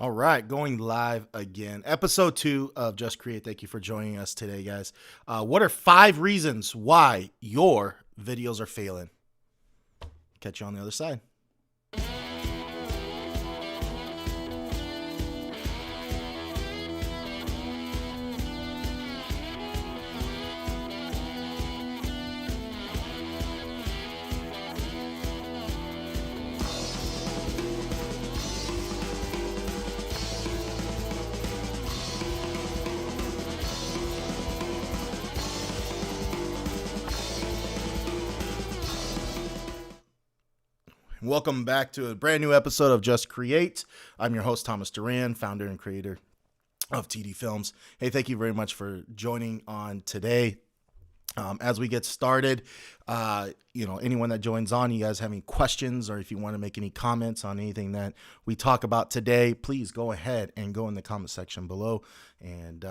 All right, going live again. Episode 2 of Just Create. Thank you for joining us today, guys. What are 5 reasons why your videos are failing? Catch you on the other side. Welcome back to a brand new episode of Just Create. I'm your host, Thomas Duran, founder and creator of TD Films. Hey, thank you very much for joining on today. As we get started, anyone that joins on, you guys have any questions or if you want to make any comments on anything that we talk about today, please go ahead and go in the comment section below and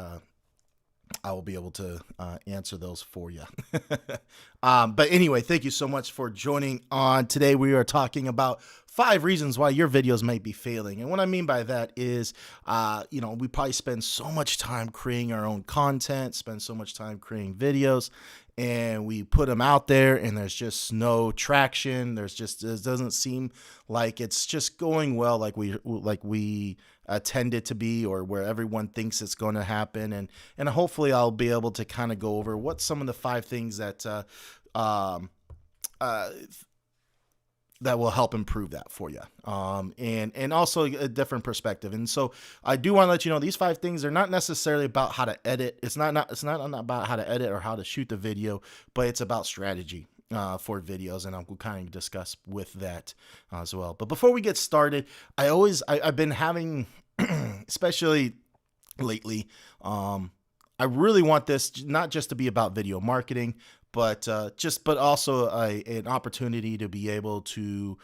I will be able to answer those for you. But anyway, thank you so much for joining on. Today we are talking about 5 reasons why your videos might be failing. And what I mean by that is, we probably spend so much time creating our own content, spend so much time creating videos, and we put them out there and there's just no traction. It doesn't seem like it's just going well like we tend it to be, or where everyone thinks it's going to happen. And hopefully I'll be able to kind of go over what some of the 5 things that that will help improve that for you. And also a different perspective. And so I do want to let you know these 5 things are not necessarily about how to edit. It's not about how to edit or how to shoot the video, but it's about strategy for videos, and I'll kind of discuss with that as well. But before we get started, I've been having, especially lately, I really want this not just to be about video marketing, but also an opportunity to be able to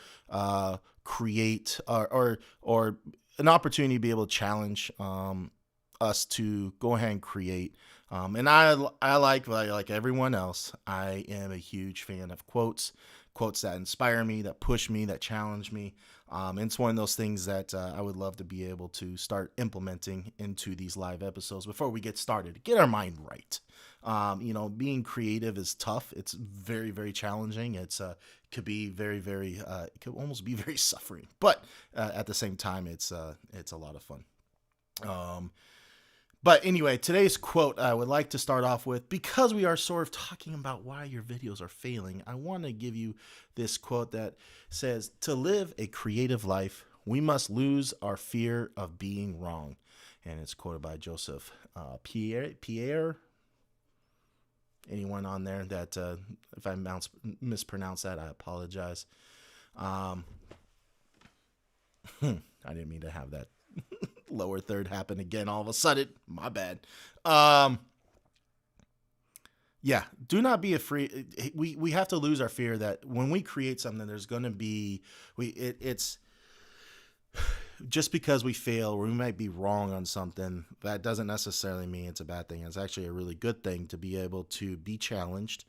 create or an opportunity to be able to challenge us to go ahead and create. And I like everyone else, I am a huge fan of quotes that inspire me, that push me, that challenge me. And it's one of those things that I would love to be able to start implementing into these live episodes before we get started, to get our mind right. Being creative is tough. It's very, very challenging. Could be very, very, it could almost be very suffering, but at the same time, it's a lot of fun. But anyway, today's quote I would like to start off with, because we are sort of talking about why your videos are failing. I want to give you this quote that says, "To live a creative life, we must lose our fear of being wrong." And it's quoted by Joseph Pierre. Anyone on there that, if I mispronounce that, I apologize. I didn't mean to have that lower third happen again all of a sudden. My bad. Do not be afraid. We have to lose our fear that when we create something, there's going to be, it's just because we fail or we might be wrong on something, that doesn't necessarily mean it's a bad thing. It's actually a really good thing to be able to be challenged.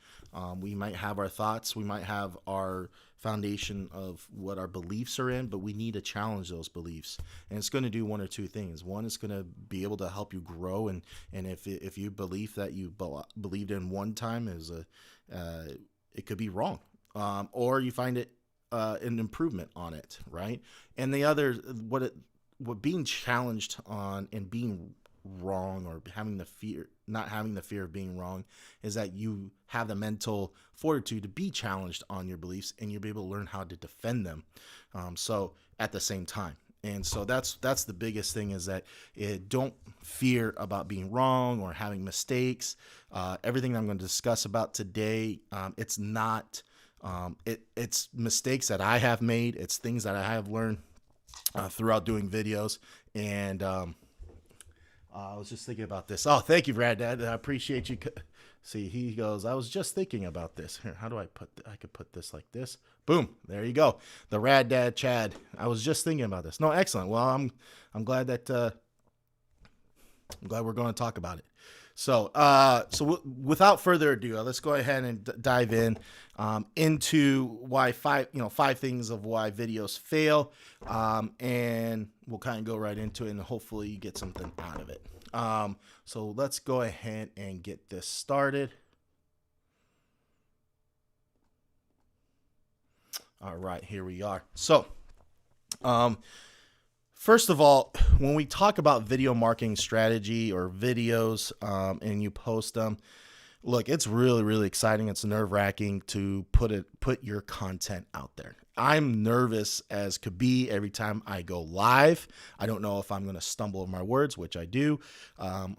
We might have our thoughts, we might have our foundation of what our beliefs are in, but we need to challenge those beliefs. And it's going to do one or two things. One, it's going to be able to help you grow. And if you believe that you believed in one time it could be wrong, or you find it an improvement on it, right? And the other, what being challenged on and being wrong, or not having the fear of being wrong, is that you have the mental fortitude to be challenged on your beliefs, and you'll be able to learn how to defend them. So at the same time. And so that's the biggest thing, is that don't fear about being wrong or having mistakes. Everything I'm going to discuss about today, it's not, it's mistakes that I have made. It's things that I have learned throughout doing videos. And I was just thinking about this. Oh, thank you, Rad Dad. I appreciate you. See, he goes, I was just thinking about this. Here, how do I I could put this like this. Boom. There you go. The Rad Dad Chad. I was just thinking about this. No, excellent. Well, I'm glad that, I'm glad we're going to talk about it. Without further ado, let's go ahead and dive in into why five things of why videos fail, and we'll kind of go right into it, and hopefully you get something out of it. So let's go ahead and get this started. All right, here we are. So, first of all, when we talk about video marketing strategy or videos, and you post them, look, it's really, really exciting. It's nerve-wracking to put your content out there. I'm nervous as could be every time I go live. I don't know if I'm going to stumble over my words, which I do.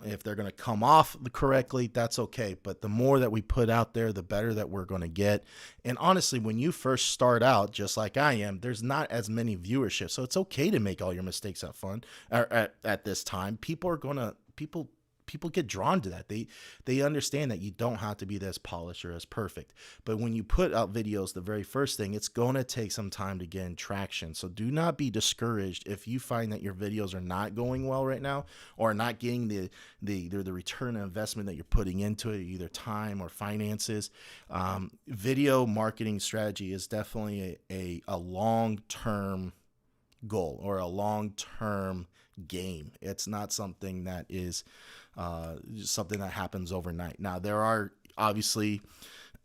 If they're going to come off correctly, that's okay. But the more that we put out there, the better that we're going to get. And honestly, when you first start out, just like I am, there's not as many viewership. So it's okay to make all your mistakes at this time. People get drawn to that. They understand that you don't have to be this polished or as perfect. But when you put out videos, the very first thing, it's going to take some time to gain traction. So do not be discouraged if you find that your videos are not going well right now, or not getting the return on investment that you're putting into it, either time or finances. Video marketing strategy is definitely a long-term goal or a long-term game. It's not something that is something that happens overnight. Now, there are obviously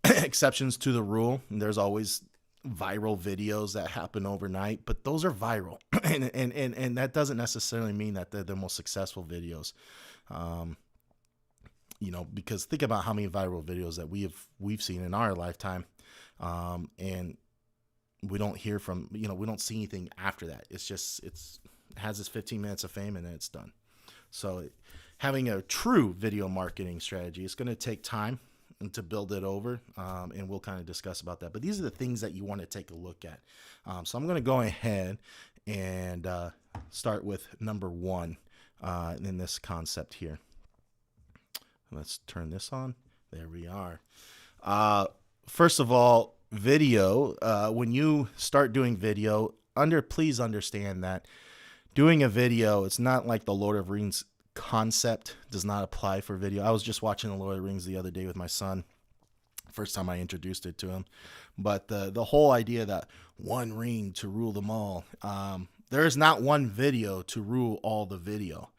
exceptions to the rule. There's always viral videos that happen overnight, but those are viral. and that doesn't necessarily mean that they're the most successful videos. Because think about how many viral videos that we've seen in our lifetime. And we don't hear from, we don't see anything after that. It has this 15 minutes of fame and then it's done. So having a true video marketing strategy is going to take time to build it over. And we'll kind of discuss about that. But these are the things that you want to take a look at. So I'm going to go ahead and start with number one in this concept here. Let's turn this on. There we are. First of all, video. When you start doing video, please understand that doing a video, it's not like the Lord of the Rings concept does not apply for video. I was just watching the Lord of the Rings the other day with my son. First time I introduced it to him. But the whole idea that one ring to rule them all, there is not one video to rule all the video.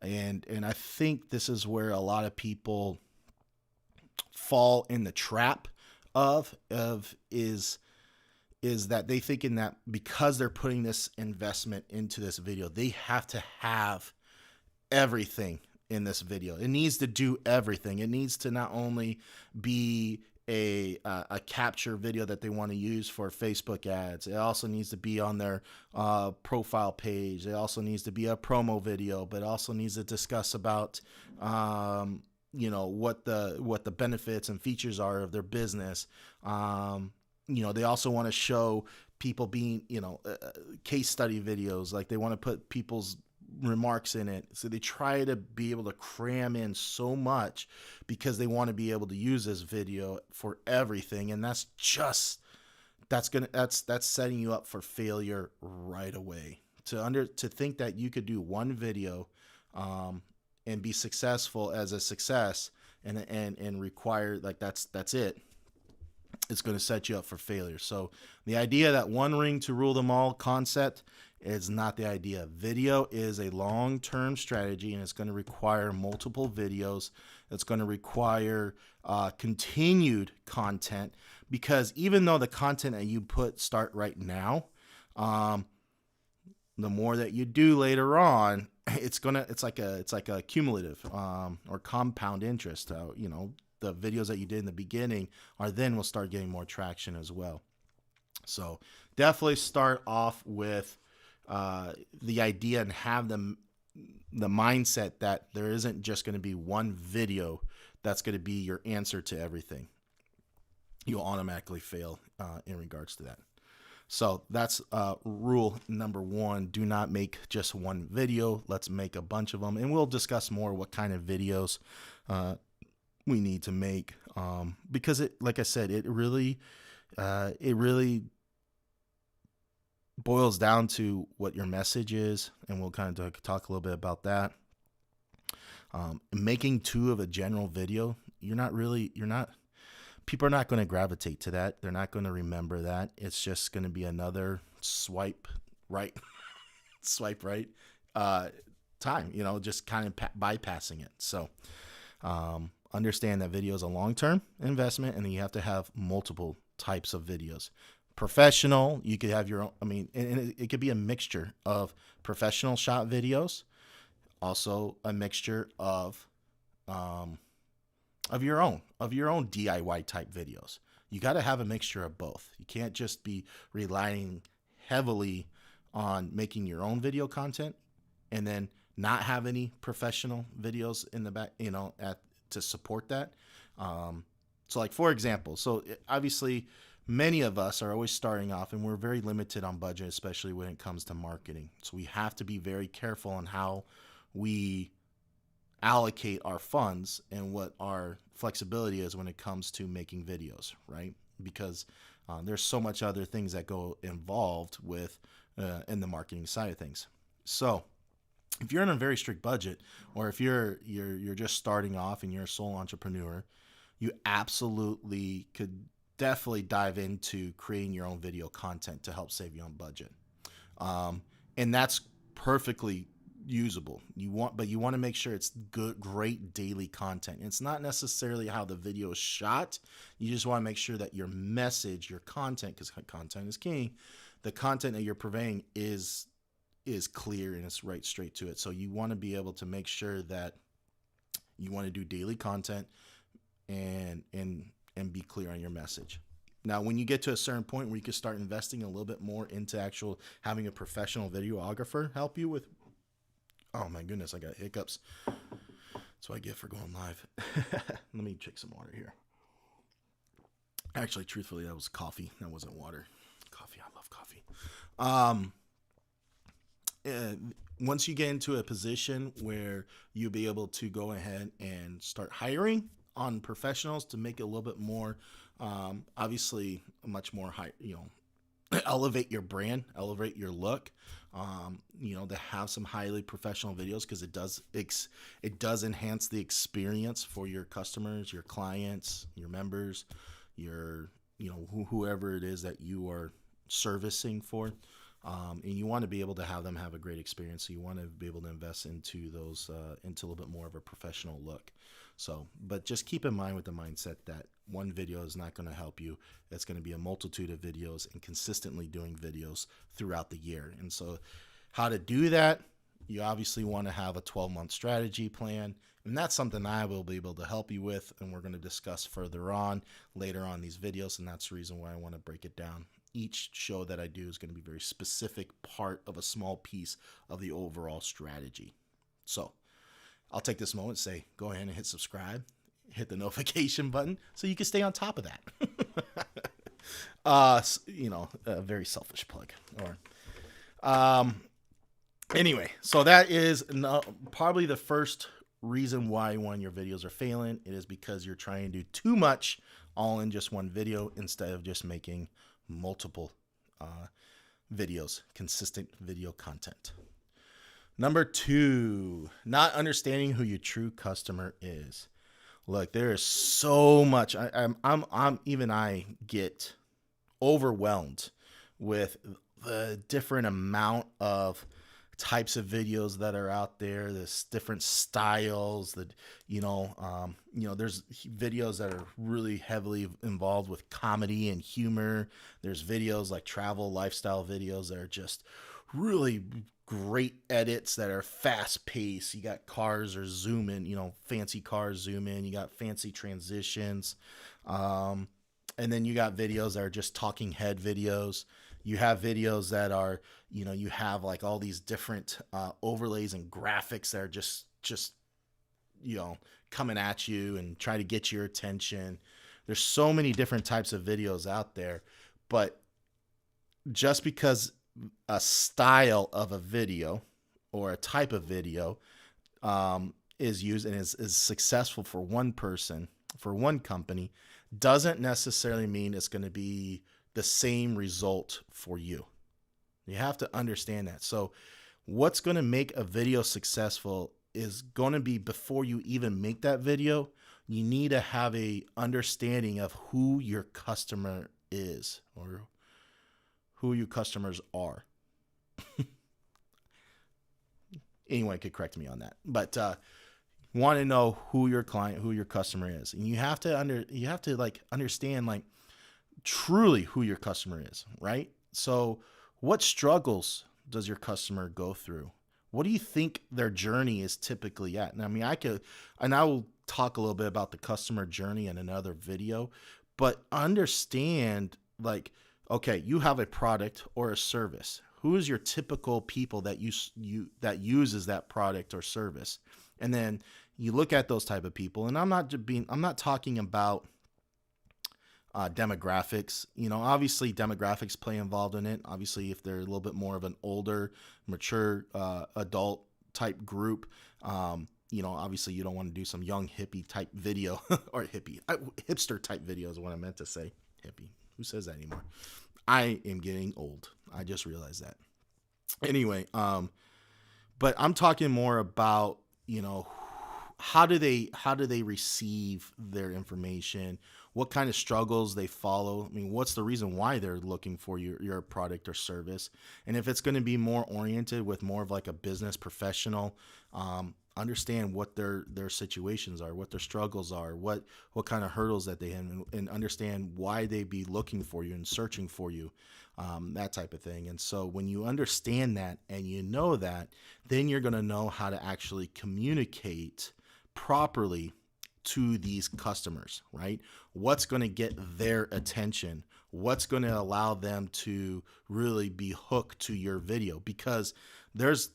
And I think this is where a lot of people fall in the trap is that they thinking that because they're putting this investment into this video, they have to have everything in this video. It needs to do everything. It needs to not only be a capture video that they want to use for Facebook ads. It also needs to be on their profile page. It also needs to be a promo video, but it also needs to discuss about what the benefits and features are of their business. They also want to show people being, case study videos. Like they want to put people's remarks in it. So they try to be able to cram in so much because they want to be able to use this video for everything. And that's setting you up for failure right away. To think that you could do one video, and be successful as a success and require like that's it. It's going to set you up for failure. So the idea that one ring to rule them all concept is not the idea. Video is a long-term strategy, and it's going to require multiple videos. It's going to require continued content, because even though the content that you start right now, the more that you do later on, it's like a cumulative or compound interest. The videos that you did in the beginning will start getting more traction as well. So definitely start off with the idea and have the mindset that there isn't just going to be one video that's going to be your answer to everything. You'll automatically fail in regards to that. So that's rule number one. Do not make just one video. Let's make a bunch of them. And we'll discuss more what kind of videos we need to make. Because like I said, it really boils down to what your message is. And we'll kind of talk a little bit about that. Making two of a general video, people are not going to gravitate to that. They're not going to remember that. It's just going to be another swipe right, swipe right time, just kind of bypassing it. So understand that video is a long-term investment, and you have to have multiple types of videos. Professional, you could have your own, and it could be a mixture of professional shot videos, also a mixture of your own DIY type videos. You got to have a mixture of both. You can't just be relying heavily on making your own video content and then not have any professional videos in the back, to support that. So like, for example, obviously many of us are always starting off, and we're very limited on budget, especially when it comes to marketing. So we have to be very careful on how we allocate our funds and what our flexibility is when it comes to making videos, right? Because there's so much other things that go involved with in the marketing side of things. So if you're in a very strict budget, or if you're just starting off and you're a sole entrepreneur, you absolutely could definitely dive into creating your own video content to help save you on budget. And that's perfectly usable. But you want to make sure it's good, great daily content. It's not necessarily how the video is shot. You just want to make sure that your message, your content, because content is king, the content that you're purveying is clear and it's right straight to it. So you want to be able to make sure that you want to do daily content and be clear on your message. Now, when you get to a certain point where you can start investing a little bit more into actual having a professional videographer help you with, oh my goodness, I got hiccups. That's what I get for going live. Let me drink some water here. Actually, truthfully, that was coffee. That wasn't water. Coffee, I love coffee. Once you get into a position where you'll be able to go ahead and start hiring on professionals to make it a little bit more, obviously much more high, elevate your brand, elevate your look, to have some highly professional videos, because it does enhance the experience for your customers, your clients, your members, your, whoever it is that you are servicing for. And you want to be able to have them have a great experience. So you want to be able to invest into those, into a little bit more of a professional look. So, but just keep in mind with the mindset that one video is not going to help you. It's going to be a multitude of videos and consistently doing videos throughout the year. And so how to do that, you obviously want to have a 12-month strategy plan. And that's something I will be able to help you with. And we're going to discuss further on later on these videos. And that's the reason why I want to break it down. Each show that I do is going to be a very specific part of a small piece of the overall strategy. So I'll take this moment to say, go ahead and hit subscribe, hit the notification button so you can stay on top of that. A very selfish plug. Anyway, so that is probably the first reason why one of your videos are failing. It is because you're trying to do too much all in just one video instead of just making multiple videos, consistent video content. Number 2, not understanding who your true customer is. Look, there is so much. I get overwhelmed with the different amount of types of videos that are out there. There's different styles that, there's videos that are really heavily involved with comedy and humor. There's videos like travel lifestyle videos that are just really great edits that are fast paced. You got cars or zoom in, fancy cars zoom in. You got fancy transitions. And then you got videos that are just talking head videos. You have videos that are, you have like all these different overlays and graphics that are just coming at you and try to get your attention. There's so many different types of videos out there, but just because a style of a video or a type of video is used and is successful for one person, for one company, doesn't necessarily mean it's going to be the same result for you. You have to understand that. So what's going to make a video successful is going to be, before you even make that video, you need to have a understanding of who your customer is or who your customers are. Anyone could correct me on that, but want to know who your client, who your customer is, and you have to like understand like truly who your customer is, right? So what struggles does your customer go through? What do you think their journey is typically at? And I mean, I will talk a little bit about the customer journey in another video, but understand like, okay, you have a product or a service. Who is your typical people that that uses that product or service? And then you look at those type of people, and I'm not talking about demographics. You know, obviously demographics play involved in it. Obviously, if they're a little bit more of an older, mature, adult type group, you know, obviously you don't want to do some young hippie type video or hipster type videos is what I meant to say. Hippie. Who says that anymore? I am getting old. I just realized that. Anyway, but I'm talking more about, you know, how do they receive their information? What kind of struggles they follow? I mean, what's the reason why they're looking for your product or service? And if it's going to be more oriented with more of like a business professional, understand what their situations are, what their struggles are, what kind of hurdles that they have, and understand why they be looking for you and searching for you, that type of thing. And so when you understand that and you know that, then you're going to know how to actually communicate properly to these customers, right? What's going to get their attention? What's going to allow them to really be hooked to your video? Because there's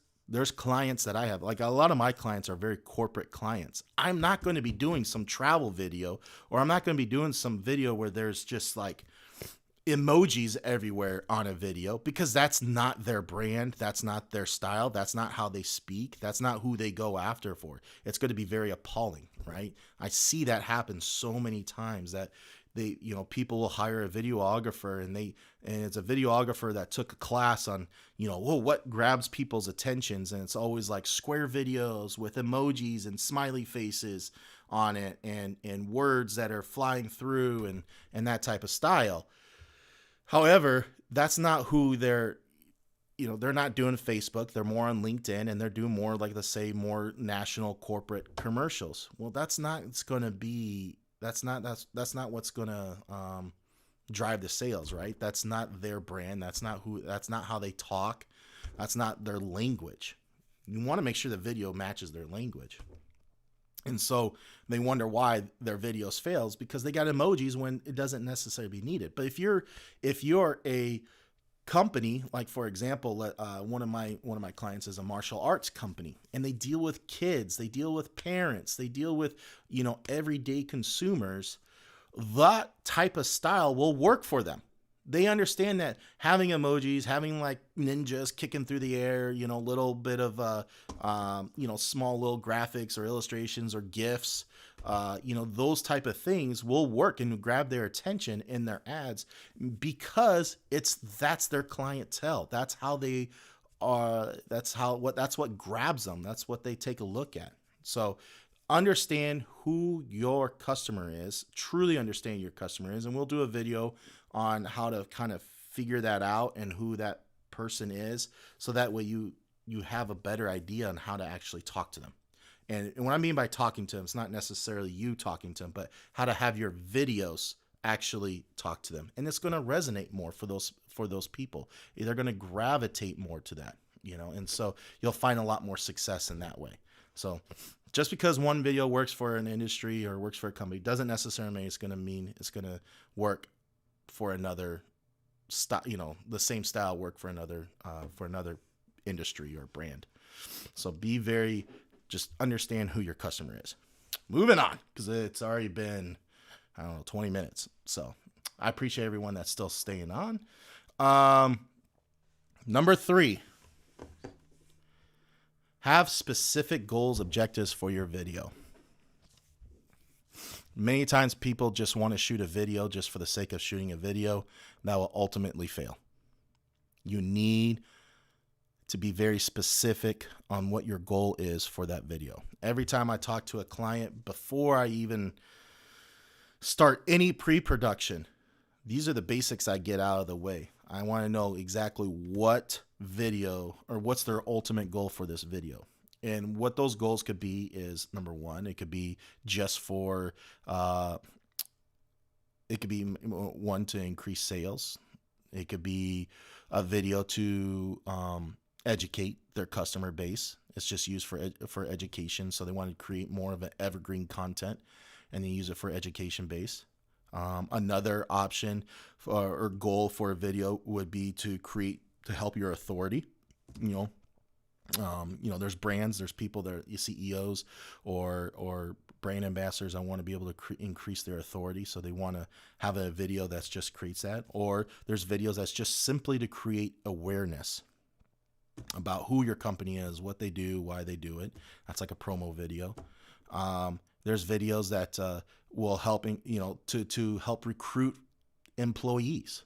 clients that I have, like a lot of my clients are very corporate clients. I'm not going to be doing some travel video, or I'm not going to be doing some video where there's just like emojis everywhere on a video, because that's not their brand. That's not their style. That's not how they speak. That's not who they go after for. It's going to be very appalling, right? I see that happen so many times that people will hire a videographer and it's a videographer that took a class on, what grabs people's attentions. And it's always like square videos with emojis and smiley faces on it and words that are flying through and that type of style. However, that's not who they're not doing Facebook. They're more on LinkedIn, and they're doing more, like, let's say, more national corporate commercials. Well, that's not what's going to drive the sales, right? That's not their brand. That's not how they talk. That's not their language. You want to make sure the video matches their language. And so they wonder why their videos fails, because they got emojis when it doesn't necessarily be needed. But if you're a company, like, for example, one of my clients is a martial arts company, and they deal with kids, they deal with parents, they deal with, everyday consumers, that type of style will work for them. They understand that having emojis, having like ninjas kicking through the air, little bit of, small little graphics or illustrations or GIFs, those type of things will work and grab their attention in their ads, because that's their clientele. That's how they are. That's what grabs them. That's what they take a look at. So understand who your customer is, truly understand your customer is. And we'll do a video on how to kind of figure that out and who that person is, so that way you have a better idea on how to actually talk to them. And what I mean by talking to them, it's not necessarily you talking to them, but how to have your videos actually talk to them. And it's going to resonate more for those people. They're going to gravitate more to that, and so you'll find a lot more success in that way. So just because one video works for an industry or works for a company doesn't necessarily mean it's going to work for another style, the same style work for another industry or brand. So just understand who your customer is. Moving on, because it's already been, 20 minutes. So I appreciate everyone that's still staying on. Number 3, have specific goals, objectives for your video. Many times people just want to shoot a video just for the sake of shooting a video. That will ultimately fail. You need to be very specific on what your goal is for that video. Every time I talk to a client, before I even start any pre-production, these are the basics I get out of the way. I want to know exactly what video or what's their ultimate goal for this video. And what those goals could be is, number one, it could be just for, it could be one, to increase sales. It could be a video to educate their customer base. It's just used for education. So they want to create more of an evergreen content and then use it for education base. Another option or goal for a video would be to help your authority. There's brands, there's people that are CEOs or brand ambassadors. I want to be able to increase their authority. So they want to have a video that just creates that. Or there's videos that's just simply to create awareness about who your company is, what they do, why they do it. That's like a promo video. There's videos that will help, to help recruit employees.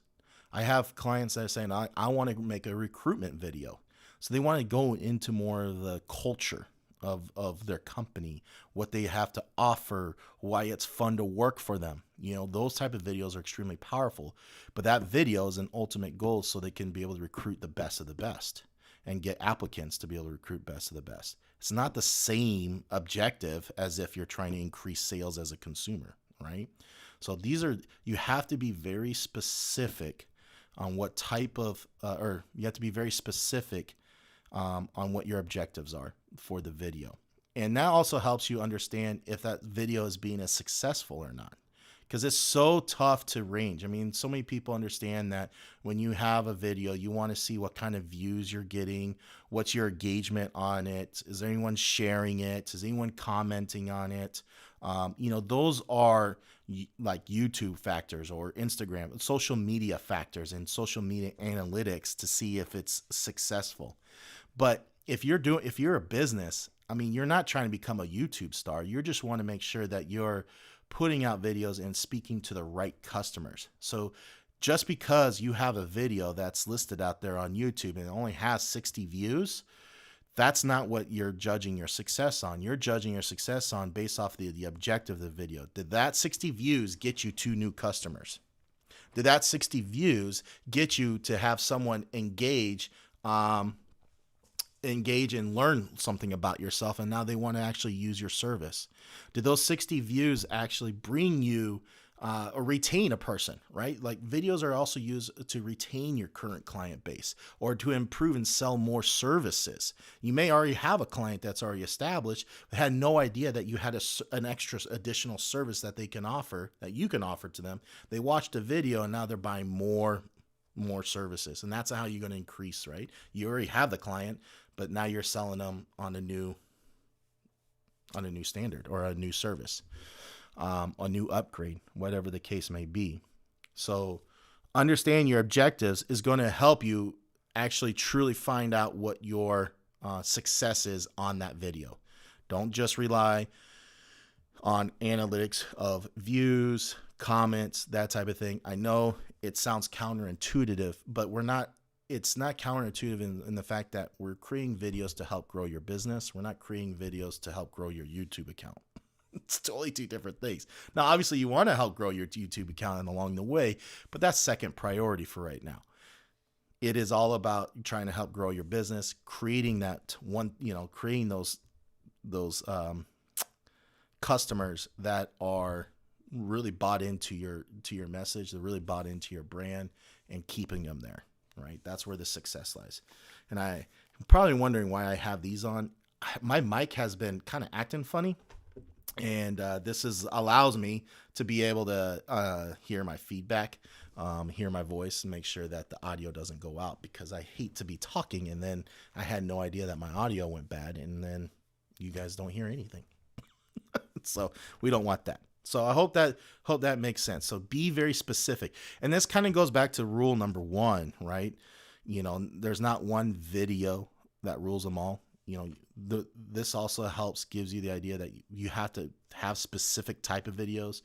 I have clients that are saying, I want to make a recruitment video. So they want to go into more of the culture of their company, what they have to offer, why it's fun to work for them. Those type of videos are extremely powerful. But that video is an ultimate goal so they can be able to recruit the best of the best and get applicants to be able to recruit best of the best. It's not the same objective as if you're trying to increase sales as a consumer, right? So you have to be very specific on what type of, or you have to be very specific on what your objectives are for the video. And that also helps you understand if that video is being as successful or not. Because it's so tough to range. I mean, so many people understand that when you have a video, you want to see what kind of views you're getting, what's your engagement on it, is there anyone sharing it, is anyone commenting on it? Those are like YouTube factors or Instagram, social media factors and social media analytics to see if it's successful. But if you're a business, I mean, you're not trying to become a YouTube star. You just want to make sure that you're putting out videos and speaking to the right customers. So just because you have a video that's listed out there on YouTube and it only has 60 views, that's not what you're judging your success on. You're judging your success on based off the objective of the video. Did that 60 views get you 2 new customers? Did that 60 views get you to have someone engage and learn something about yourself, and now they want to actually use your service? Did those 60 views actually bring you or retain a person, right? Like videos are also used to retain your current client base or to improve and sell more services. You may already have a client that's already established, but had no idea that you had an extra additional service that they can offer, that you can offer to them. They watched a video and now they're buying more services. And that's how you're going to increase, right? You already have the client, but now you're selling them on a new standard or a new service, a new upgrade, whatever the case may be. So understand your objectives is going to help you actually truly find out what your success is on that video. Don't just rely on analytics of views, comments, that type of thing. I know it sounds counterintuitive, but it's not counterintuitive in the fact that we're creating videos to help grow your business. We're not creating videos to help grow your YouTube account. It's totally 2 different things. Now, obviously you want to help grow your YouTube account and along the way, but that's second priority for right now. It is all about trying to help grow your business, creating that one, creating those customers that are really bought into your message, they're really bought into your brand, and keeping them there, right? That's where the success lies. And I'm probably wondering why I have these on. My mic has been kind of acting funny, and this allows me to be able to hear my feedback, hear my voice, and make sure that the audio doesn't go out, because I hate to be talking and then I had no idea that my audio went bad and then you guys don't hear anything. So we don't want that. So I hope that makes sense. So be very specific. And this kind of goes back to rule number 1, right? There's not one video that rules them all. This also gives you the idea that you have to have specific type of videos.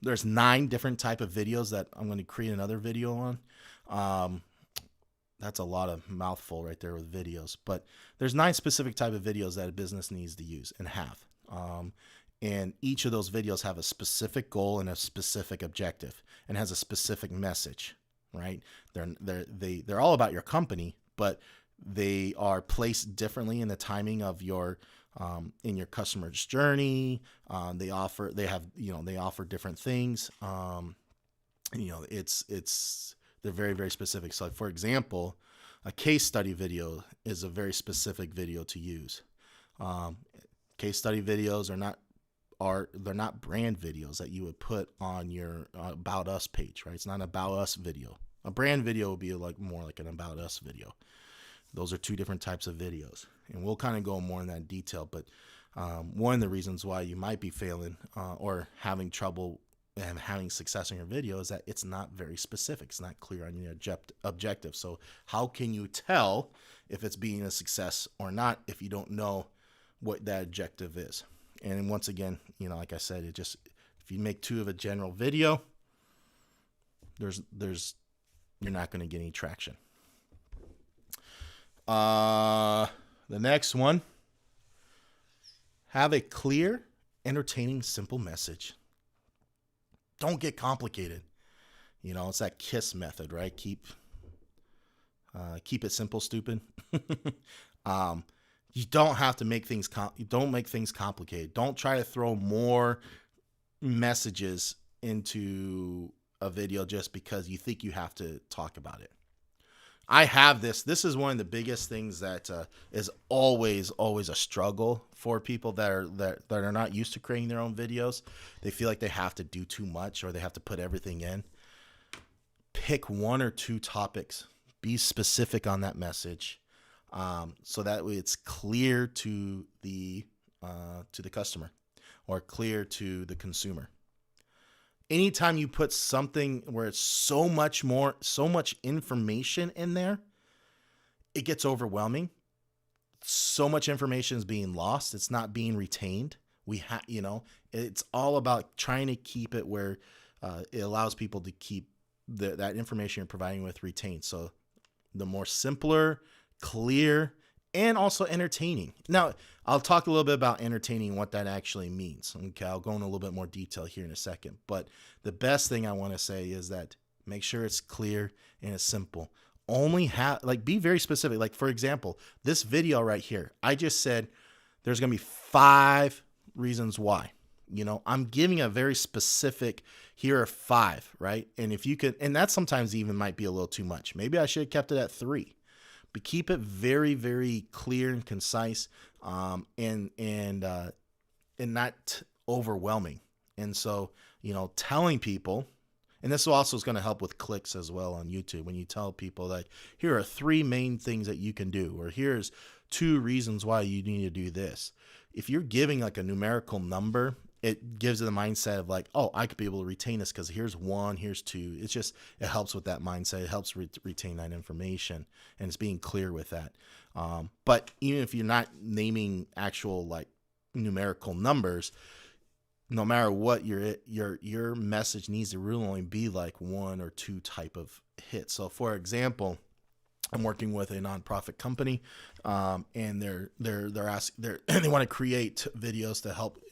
There's 9 different type of videos that I'm going to create another video on. that's a lot of mouthful right there with videos, but there's 9 specific type of videos that a business needs to use and have. And each of those videos have a specific goal and a specific objective and has a specific message, right? They're all about your company, but they are placed differently in the timing of your in your customer's journey. They offer different things. They're very, very specific. So for example, a case study video is a very specific video to use. Case study videos they're not brand videos that you would put on your About Us page, right? It's not an About Us video. A brand video would be more like an About Us video. Those are 2 different types of videos, and we'll kind of go more in that detail. But one of the reasons why you might be failing or having trouble and having success in your video is that it's not very specific. It's not clear on your objective. So how can you tell if it's being a success or not if you don't know what that objective is? And once again, like I said, if you make 2 of a general video, you're not going to get any traction. The next one, have a clear, entertaining, simple message. Don't get complicated. It's that KISS method, right? Keep it simple, stupid. You don't have to make things don't make things complicated. Don't try to throw more messages into a video just because you think you have to talk about it. I have this. This is one of the biggest things that is always a struggle for people that are not used to creating their own videos. They feel like they have to do too much or they have to put everything in. Pick 1 or 2 topics. Be specific on that message, so that way it's clear to the customer or clear to the consumer. Anytime you put something where it's so much information in there, it gets overwhelming. So much information is being lost. It's not being retained. It's all about trying to keep it where it allows people to keep that information you're providing with retained. So the more simpler, clear, and also entertaining. Now, I'll talk a little bit about entertaining, what that actually means. Okay, I'll go into a little bit more detail here in a second. But the best thing I want to say is that make sure it's clear and it's simple. Be very specific. Like, for example, this video right here, I just said there's going to be 5 reasons why. I'm giving a very specific, here are 5, right? And if you could, and that sometimes even might be a little too much. Maybe I should have kept it at 3. But keep it very, very clear and concise, and not overwhelming. And so, telling people, and this also is going to help with clicks as well on YouTube. When you tell people that here are 3 main things that you can do, or here's 2 reasons why you need to do this. If you're giving like a numerical number, it gives it the mindset of like, oh, I could be able to retain this because here's 1, here's 2. It helps with that mindset. It helps retain that information, and it's being clear with that. But even if you're not naming actual like numerical numbers, no matter what, your message needs to really only be like 1 or 2 type of hit. So for example, I'm working with a nonprofit company, and they want to create videos to help.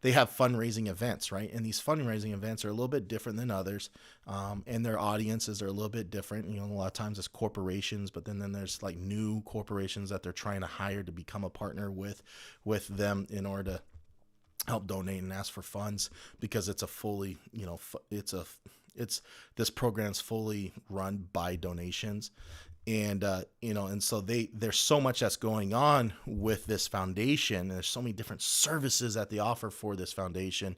They have fundraising events, right? And these fundraising events are a little bit different than others, and their audiences are a little bit different. A lot of times it's corporations, but then there's like new corporations that they're trying to hire to become a partner with them in order to help donate and ask for funds, because it's a fully, this program's fully run by donations. And, and so there's so much that's going on with this foundation. There's so many different services that they offer for this foundation,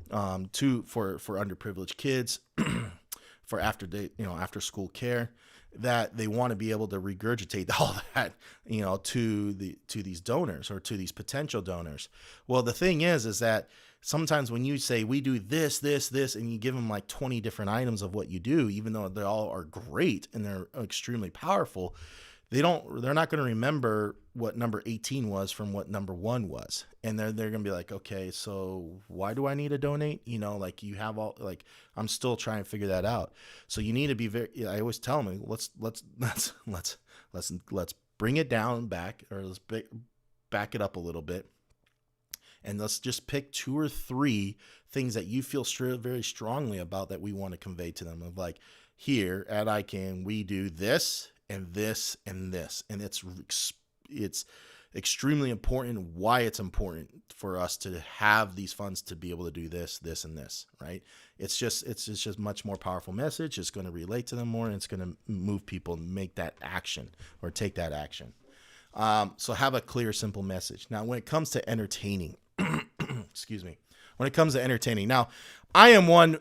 for underprivileged kids, for after school care, that they want to be able to regurgitate all that, to these donors or to these potential donors. Well, the thing is that sometimes when you say we do this, and you give them like 20 different items of what you do, even though they all are great and they're extremely powerful, they're not going to remember what number 18 was from what number 1 was. And they're going to be like, okay, so why do I need to donate? You know, like you have all, like, I'm still trying to figure that out. So you need to be I always tell them, let's bring it down back, or let's back it up a little bit. And let's just pick 2 or 3 things that you feel very strongly about that we want to convey to them. Of like, here at ICANN, we do this and this and this. And it's extremely important why it's important for us to have these funds to be able to do this, this, and this, right? It's just much more powerful message. It's going to relate to them more, and it's going to move people and make that action or take that action. So have a clear, simple message. Now, when it comes to entertaining, excuse me, when it comes to entertaining, now I am one,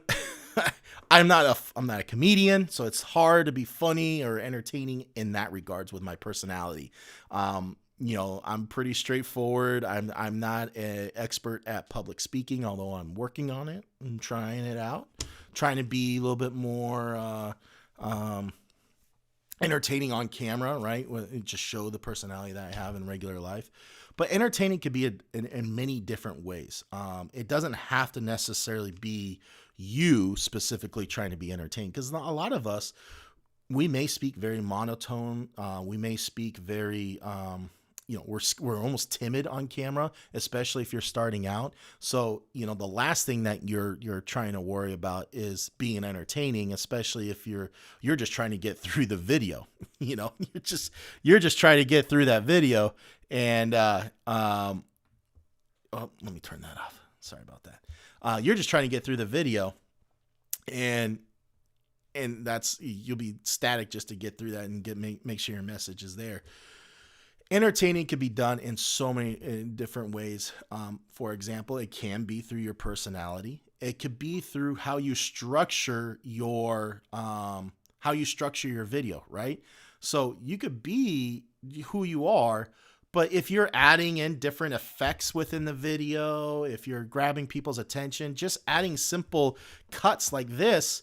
I'm not a comedian, so it's hard to be funny or entertaining in that regards with my personality. You know, I'm pretty straightforward. I'm not an expert at public speaking, although I'm working on it and trying it out, trying to be a little bit more, entertaining on camera, right? Just show the personality that I have in regular life. But entertaining could be in many different ways. It doesn't have to necessarily be you specifically trying to be entertained, because a lot of us, we may speak very monotone. We may speak very, you know, we're almost timid on camera, especially if you're starting out. So, you know, the last thing that you're trying to worry about is being entertaining, especially if you're just trying to get through the video. You know, you're just trying to get through that video. And oh, let me turn that off. Sorry about that. You're just trying to get through the video, and you'll be static just to get through that and make sure your message is there. Entertaining can be done in so many different ways. For example, it can be through your personality. It could be through how you structure your video, right? So you could be who you are, but if you're adding in different effects within the video, if you're grabbing people's attention, just adding simple cuts like this,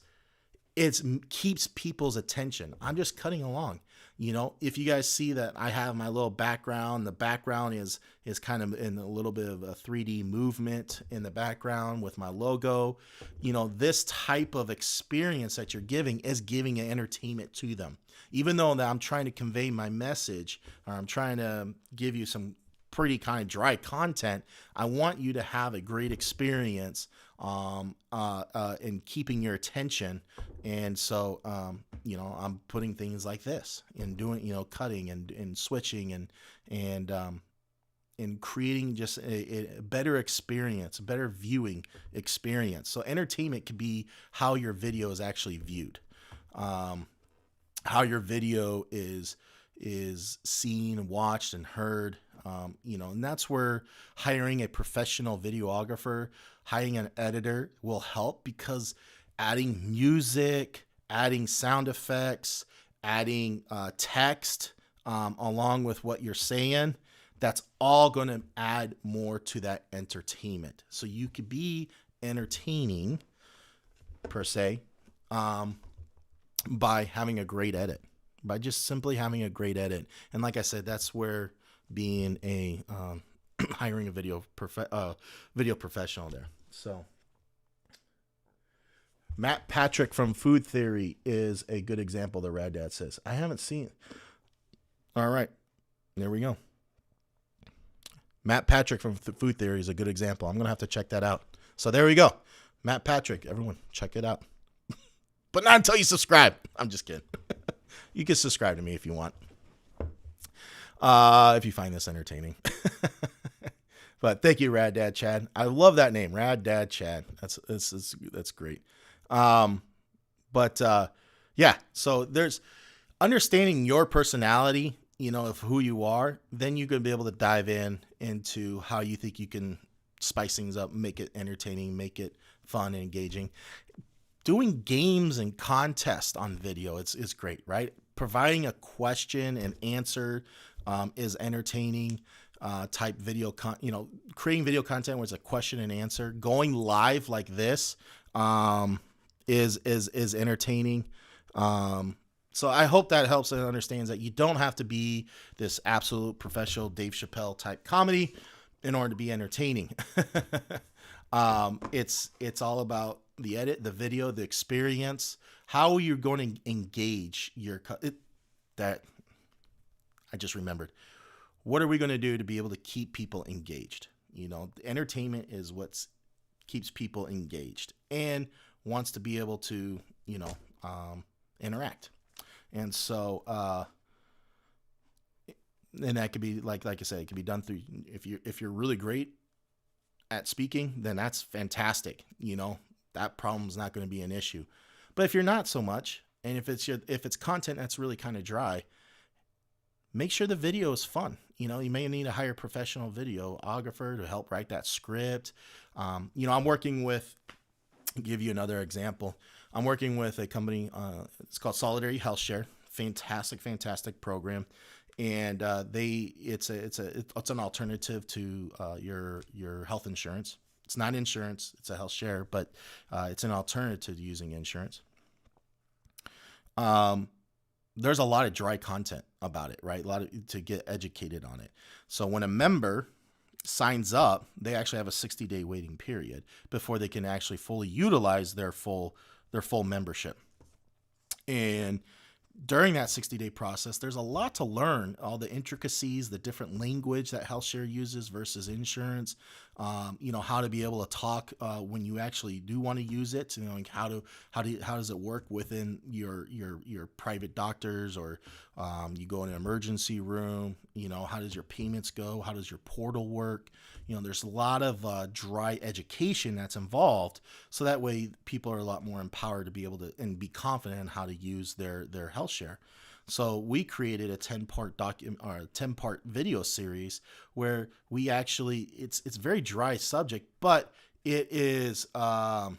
it keeps people's attention. I'm just cutting along. You know, if you guys see that I have my little background, the background is kind of in a little bit of a 3D movement in the background with my logo. You know, this type of experience that you're giving is giving an entertainment to them. Even though that I'm trying to convey my message, or I'm trying to give you some pretty kind of dry content, I want you to have a great experience in keeping your attention. And so, you know, I'm putting things like this and doing, you know, cutting and switching and creating just a better experience, a better viewing experience. So entertainment could be how your video is actually viewed, how your video is seen, watched, and heard. You know, and that's where hiring a professional videographer, hiring an editor will help, because adding music, adding sound effects, adding text along with what you're saying, that's all going to add more to that entertainment. So you could be entertaining per se by having a great edit, by just simply having a great edit. And like I said, that's where being a hiring a video professional there. So Matt Patrick from Food Theory is a good example, the Rad Dad says. I haven't seen it. All right, there we go. Matt Patrick from Food Theory is a good example. I'm going to have to check that out. So there we go. Matt Patrick, everyone, check it out. But not until you subscribe. I'm just kidding. You can subscribe to me if you want. If you find this entertaining. But thank you, Rad Dad Chad. I love that name, Rad Dad Chad. That's great. Yeah, so there's understanding your personality, you know, of who you are. Then you're going to be able to dive into how you think you can spice things up, make it entertaining, make it fun and engaging. Doing games and contests on video, it's great, right? Providing a question and answer is entertaining type video, creating video content where it's a question and answer. Going live like this is entertaining. So I hope that helps and understands that you don't have to be this absolute professional Dave Chappelle type comedy in order to be entertaining. It's all about the edit, the video, the experience, how you're going to engage that I just remembered. What are we going to do to be able to keep people engaged? Entertainment is what keeps people engaged and wants to be able to, interact. And so, and that could be like I said, it could be done through, if you're really great at speaking, then that's fantastic. That problem's not going to be an issue. But if you're not so much, and if it's content that's really kind of dry, make sure the video is fun. You may need to hire a professional videographer to help write that script. I'm working with, give you another example. I'm working with a company. It's called Solidarity Health Share. Fantastic program. And it's an alternative to your health insurance. It's not insurance, it's a health share, but it's an alternative to using insurance. There's a lot of dry content about it, right? To get educated on it. So when a member signs up, they actually have a 60-day waiting period before they can actually fully utilize their full membership. And during that 60-day process, there's a lot to learn, all the intricacies, the different language that HealthShare uses versus insurance, how to be able to talk when you actually do want to use it, how does it work within your private doctors, or you go in an emergency room, how does your payments go? How does your portal work? There's a lot of dry education that's involved. So that way people are a lot more empowered to be able to and be confident in how to use their health share. So we created a 10-part video series where we actually, it's a very dry subject, but what was I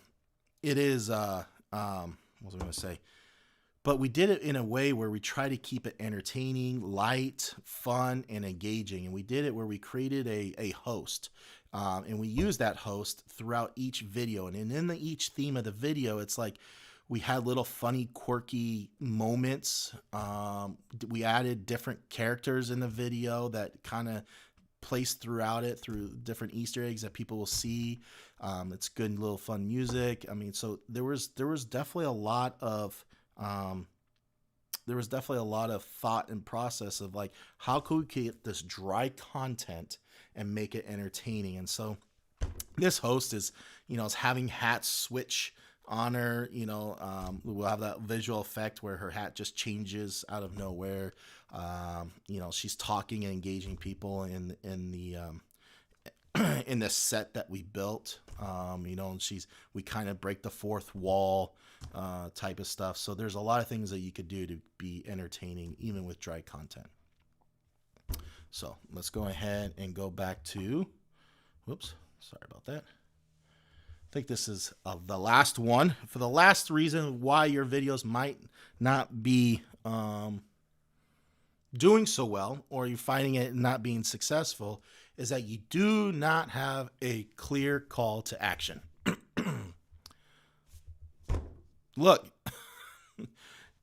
going to say? But we did it in a way where we try to keep it entertaining, light, fun, and engaging. And we did it where we created a host. And we used that host throughout each video. And in each theme of the video, it's like we had little funny, quirky moments. We added different characters in the video that kind of placed throughout it through different Easter eggs that people will see. It's good little fun music. So there was definitely a lot of thought and process of like, how could we get this dry content and make it entertaining? And so this host is having hats switch on her. We'll have that visual effect where her hat just changes out of nowhere. She's talking and engaging people in the in the set that we built. And we kind of break the fourth wall type of stuff. So there's a lot of things that you could do to be entertaining even with dry content. So let's go ahead and go back to, whoops, sorry about that. I think this is the last one. For the last reason why your videos might not be doing so well, or you're finding it not being successful, is that you do not have a clear call to action. Look,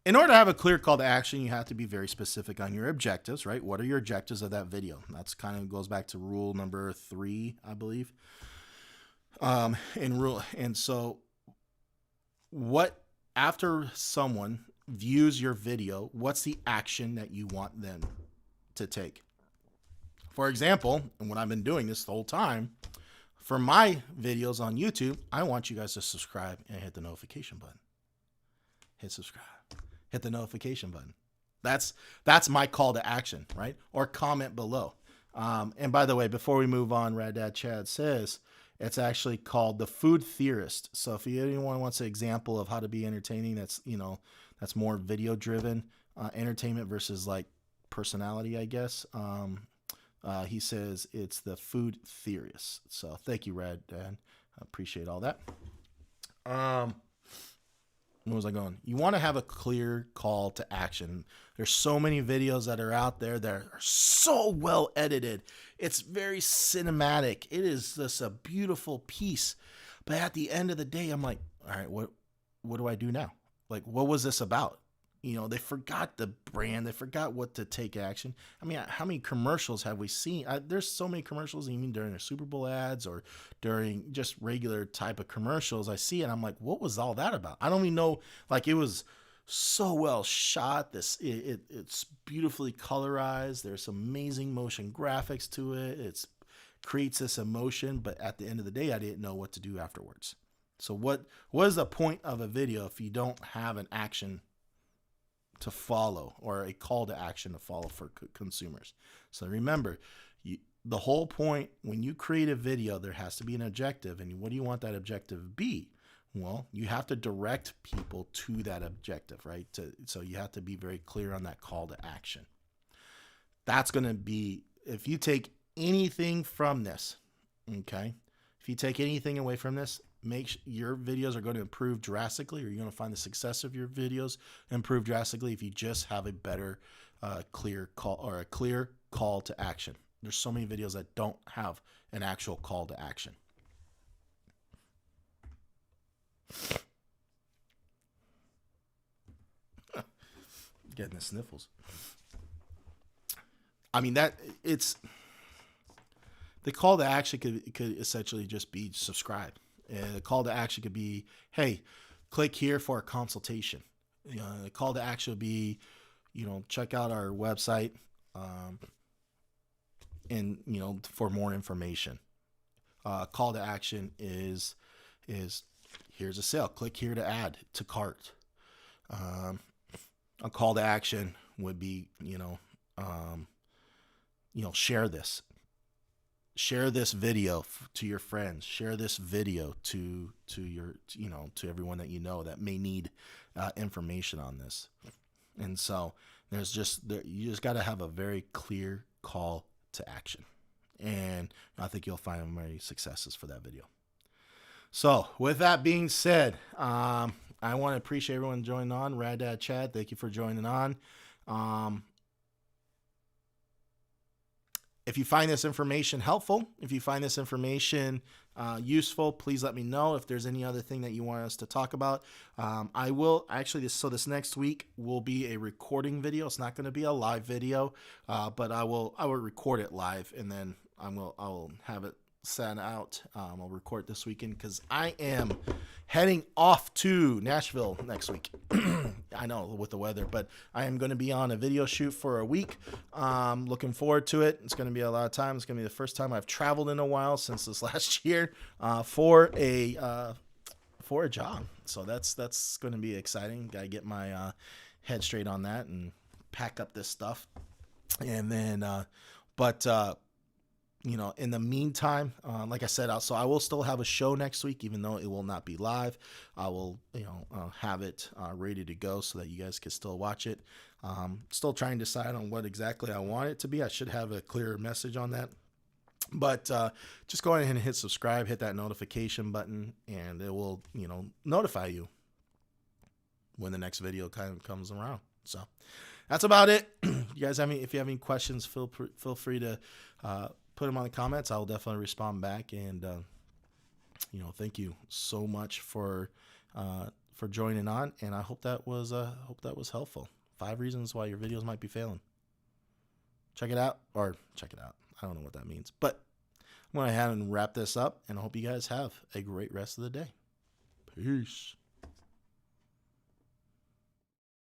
in order to have a clear call to action, you have to be very specific on your objectives, right? What are your objectives of that video? That's kind of goes back to rule number 3, I believe. And so what, after someone views your video, what's the action that you want them to take? For example, and what I've been doing this the whole time, for my videos on YouTube, I want you guys to subscribe and hit the notification button. Hit subscribe, hit the notification button. That's my call to action, right? Or comment below. And by the way, before we move on, Rad Dad Chad says it's actually called The Food Theorist. So if anyone wants an example of how to be entertaining, that's more video driven entertainment versus like personality, I guess. He says it's The Food Theorist. So thank you, Rad Dad. I appreciate all that. Where was I going? You want to have a clear call to action. There's so many videos that are out there that are so well edited. It's very cinematic. It is just a beautiful piece. But at the end of the day, I'm like, all right, what do I do now? Like, what was this about? they forgot the brand. They forgot what to take action. I mean, how many commercials have we seen? There's so many commercials, even during the Super Bowl ads or during just regular type of commercials. I see it, and I'm like, what was all that about? I don't even know. Like, it was so well shot. It's beautifully colorized. There's amazing motion graphics to it. It creates this emotion, but at the end of the day, I didn't know what to do afterwards. So what is the point of a video if you don't have an action to follow or a call to action to follow for consumers? So remember, the whole point when you create a video, there has to be an objective. And what do you want that objective to be? Well, you have to direct people to that objective, right? So you have to be very clear on that call to action. That's going to be, if you take anything from this, okay? If you take anything away from this, your videos are going to improve drastically, or you're going to find the success of your videos improve drastically if you just have a better, clear call, or a clear call to action. There's so many videos that don't have an actual call to action. Getting the sniffles. I mean, the call to action could essentially just be subscribe. The call to action could be, hey, click here for a consultation. The call to action would be, check out our website, and for more information. Call to action is here's a sale. Click here to add to cart. A call to action would be, share this. Share this video to your friends. Share this video to your, to everyone that that may need information on this. And so you just got to have a very clear call to action. And I think you'll find many successes for that video. So with that being said, I want to appreciate everyone joining on. Rad Dad Chad, thank you for joining on. If you find this information helpful, if you find this information useful, please let me know. If there's any other thing that you want us to talk about, I will actually. This next week will be a recording video. It's not going to be a live video, but I will record it live, and then I will have it sent out. I'll record this weekend because I am heading off to Nashville next week. I know with the weather, but I am going to be on a video shoot for a week. Looking forward to it. It's going to be a lot of time. It's going to be the first time I've traveled in a while since this last year for a job. So that's going to be exciting. Got to get my head straight on that and pack up this stuff. And then, in the meantime, like I said, so I will still have a show next week, even though it will not be live. I will, have it ready to go so that you guys can still watch it. Still trying to decide on what exactly I want it to be. I should have a clearer message on that. But just go ahead and hit subscribe, hit that notification button, and it will, notify you when the next video kind of comes around. So that's about it. You guys if you have any questions, feel free to put them on the comments. I will definitely respond back. And thank you so much for joining on. And I hope that was helpful. 5 reasons why your videos might be failing. Check it out. I don't know what that means, but I'm going to have and wrap this up. And I hope you guys have a great rest of the day. Peace.